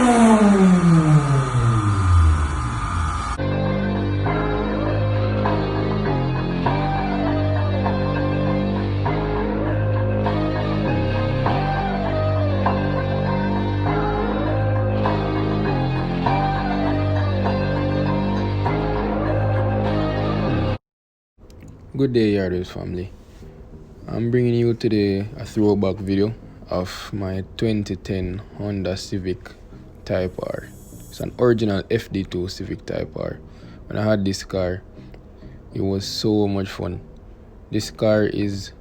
Good day, Yarders family. I'm bringing you today a throwback video of my 2010 Honda Civic Type R. It's an original FD2 Civic Type R. When I had this car, it was so much fun. This car is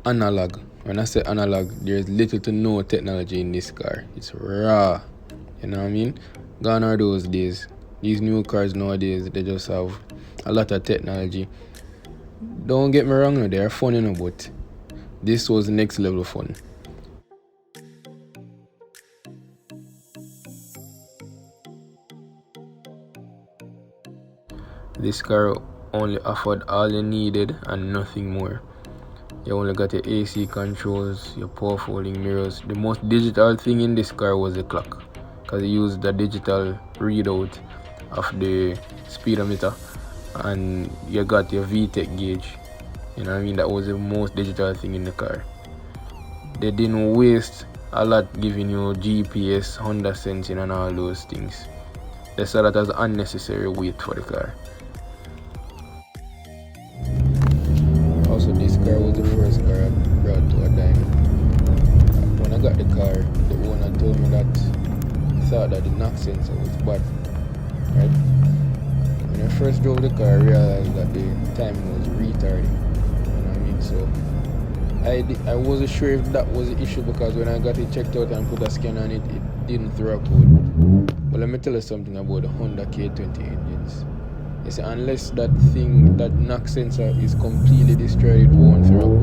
analog. When I say analog, there's little to no technology in this car. It's raw. You know what I mean? Gone are those days. These new cars nowadays, they just have a lot of technology. Don't get me wrong, they're fun, but this was next level fun. This car only offered all you needed and nothing more. You only got your AC controls, your power folding mirrors. The most digital thing in this car was the clock, because it used the digital readout of the speedometer, and you got your VTEC gauge. You know what I mean? That was the most digital thing in the car. They didn't waste a lot giving you GPS, Honda sensing and all those things. They saw that as unnecessary weight for the car. Also, this car was the first car I brought to a dyno. When I got the car, the owner told me that he thought that the knock sensor was bad, right? When I first drove the car, I realized that the timing was retarding. You know what I mean? So I wasn't sure if that was the issue, because when I got it checked out and put a scan on it, it didn't throw a code. But let me tell you something about the Honda K20 engines. You see, unless that knock sensor is completely destroyed, it won't throw a code.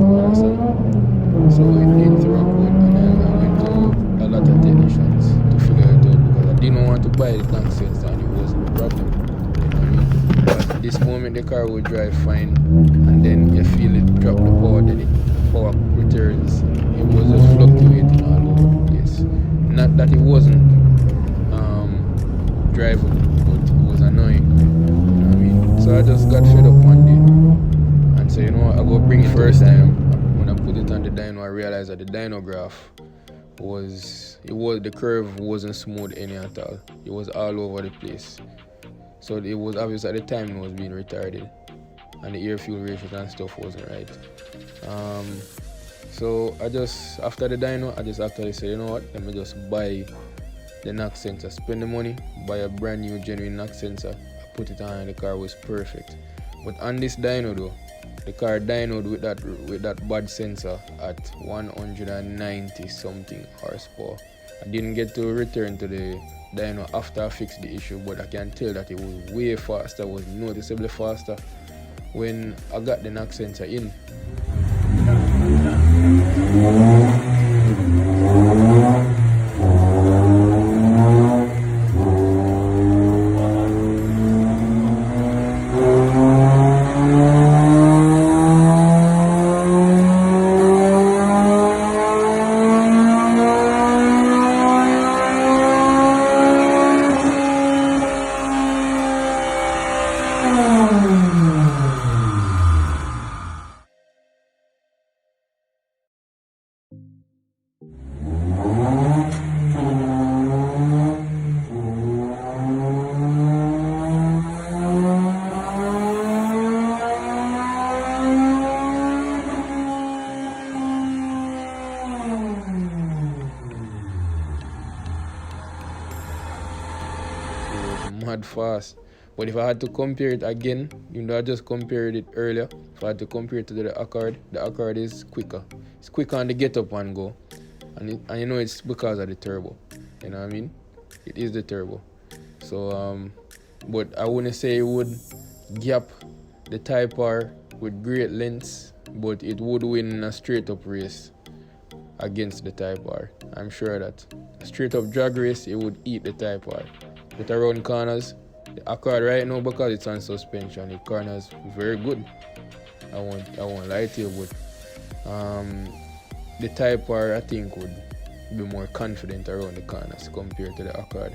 You understand? So it didn't throw a code, and I went to a lot of technicians to figure it out, because I didn't want to buy the knock sensor and it wasn't a problem. You know what I mean? But at this moment the car will drive fine, and then you feel it drop the power, then the power returns. It was just fluctuating all over the place. Not that it wasn't drivable, but it was annoying. You know what I mean? So I just got fed up one day and said, you know what, I'll go bring it. First time when I put it on the dyno, I realized that the dyno graph the curve wasn't smooth any at all. It was all over the place. So it was obvious at the time it was being retarded, and the air fuel ratio and stuff wasn't right. So after the dyno, I just actually said, you know what, let me just buy the knock sensor, spend the money, buy a brand new genuine knock sensor, I put it on, and the car was perfect. But on this dyno though, the car dynoed with that bad sensor at 190 something horsepower. I didn't get to return to the dyno after I fixed the issue, but I can tell that it was way faster, was noticeably faster when I got the knock sensor in. Mad fast. But if I had to compare it again, even though I just compared it earlier, if I had to compare it to the Accord is quicker. It's quicker on the get up and go, and you know it's because of the turbo. You know what I mean? It is the turbo. So but I wouldn't say it would gap the Type R with great lengths, but it would win in a straight up race against the Type R. I'm sure that a straight up drag race, it would eat the Type R. But around corners, the Accord right now, because it's on suspension, the corners very good. I won't lie to you, but the Type R I think would be more confident around the corners compared to the Accord.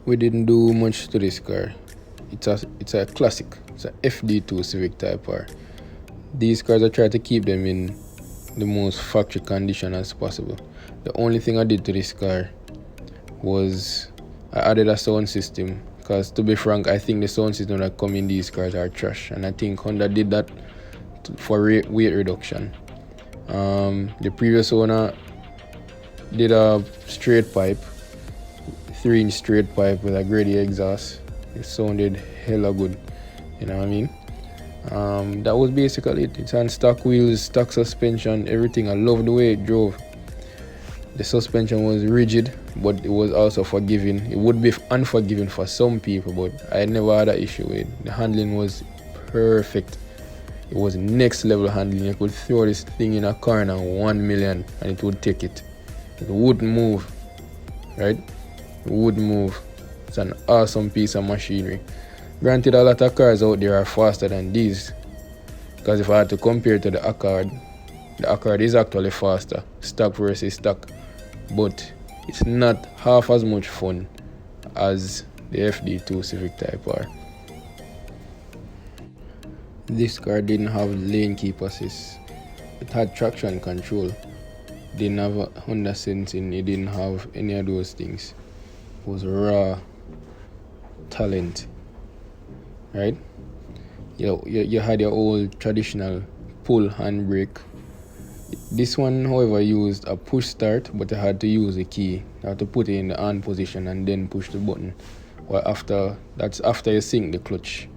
We didn't do much to this car. It's a classic. It's a FD2 Civic Type R. These cars I try to keep them in the most factory condition as possible. The only thing I did to this car was I added a sound system, because to be frank, I think the sound system that come in these cars are trash, and I think Honda did that for weight reduction. The previous owner did a straight pipe, 3-inch straight pipe with a Grady exhaust. It sounded hella good, you know what I mean? That was basically it. It's on stock wheels, stock suspension, everything. I love the way it drove. The suspension was rigid, but it was also forgiving. It would be unforgiving for some people, but I never had an issue with it. The handling was perfect. It was next level handling. You could throw this thing in a corner 1 million and it would take it. It wouldn't move, right? It wouldn't move. It's an awesome piece of machinery. Granted, a lot of cars out there are faster than these, because if I had to compare to the Accord is actually faster, stock versus stock, but it's not half as much fun as the FD2 Civic Type R. This car didn't have lane keep assist. It had traction control. Didn't have Honda sensing. It didn't have any of those things. It was raw talent, right? You had your old traditional pull handbrake. This one, however, used a push start, but I had to use a key. I had to put it in the on position and then push the button. Well, that's after you sync the clutch,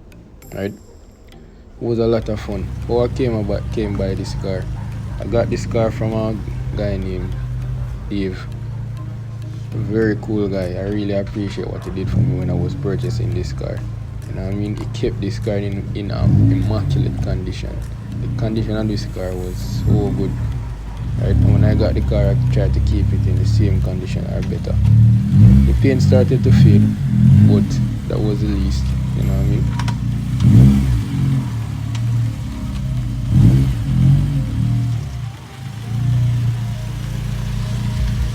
right? It was a lot of fun. How I came by this car, I got this car from a guy named Dave. A very cool guy. I really appreciate what he did for me when I was purchasing this car. You know what I mean? He kept this car in immaculate condition. The condition of this car was so good. Right? And when I got the car, I tried to keep it in the same condition or better. The paint started to fade, but that was the least. You know what I mean?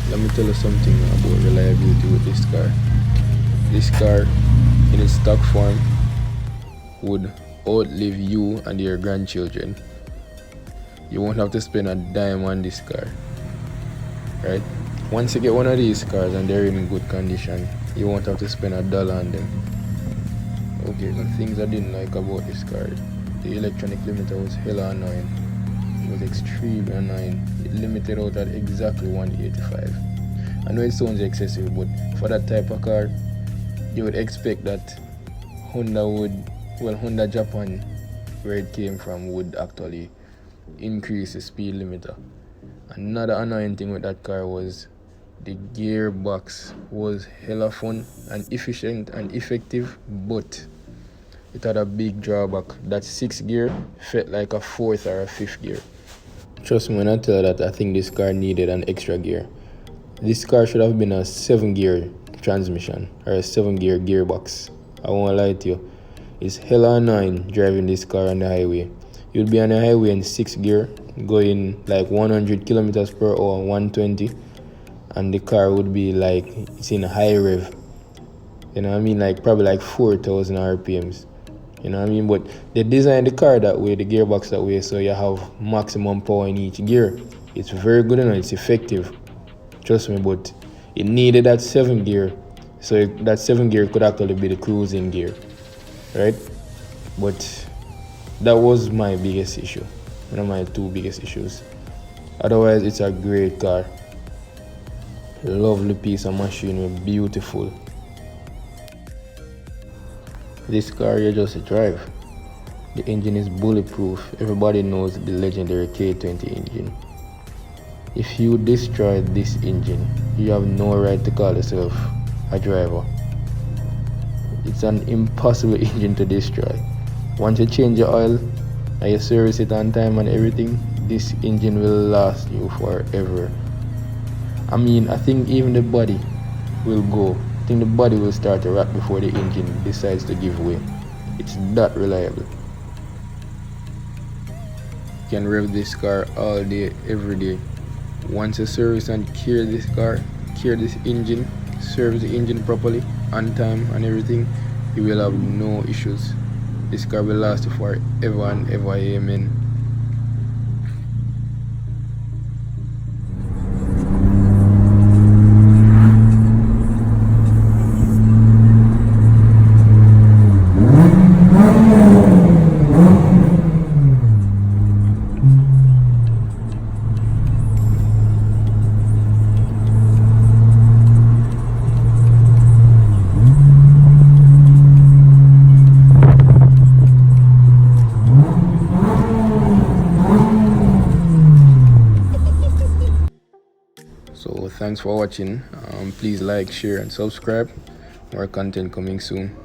Let me tell you something about reliability with this car. This car, in its stock form, would outlive you and your grandchildren. You won't have to spend a dime on this car, right? Once you get one of these cars and they're in good condition, you won't have to spend $1 on them. Okay, the things I didn't like about this car, the electronic limiter was hella annoying. It was extremely annoying. It limited out at exactly 185. I know it sounds excessive, but for that type of car, you would expect that Honda Japan, where it came from, would actually increase the speed limiter. Another annoying thing with that car was the gearbox was hella fun and efficient and effective, but it had a big drawback. That 6th gear felt like a 4th or a 5th gear. Trust me when I tell that I think this car needed an extra gear. This car should have been a 7-gear transmission or a 7-gear gearbox. I won't lie to you. It's hella annoying driving this car on the highway. You'd be on the highway in 6th gear, going like 100 kilometers per hour, 120, and the car would be like, it's in high rev. You know what I mean? Like probably like 4,000 RPMs. You know what I mean? But they designed the car that way, the gearbox that way, so you have maximum power in each gear. It's very good and it's effective. trust me, but it needed that 7th gear, so that 7th gear could actually be the cruising gear, right? But that was my biggest issue, one of my 2 biggest issues. Otherwise, it's a great car, lovely piece of machinery, beautiful. This car you just drive. The engine is bulletproof. Everybody knows the legendary K20 engine. If you destroy this engine, you have no right to call yourself a driver. It's an impossible engine to destroy. Once you change your oil and you service it on time and everything, this engine will last you forever. I mean, I think even the body will go. I think the body will start to rot before the engine decides to give way. It's that reliable. You can rev this car all day, every day. Once you service and cure this car, cure this engine, service the engine properly, on time and everything, you will have no issues. This car will last you forever and ever, amen. So thanks for watching. Please like, share and subscribe. More content coming soon.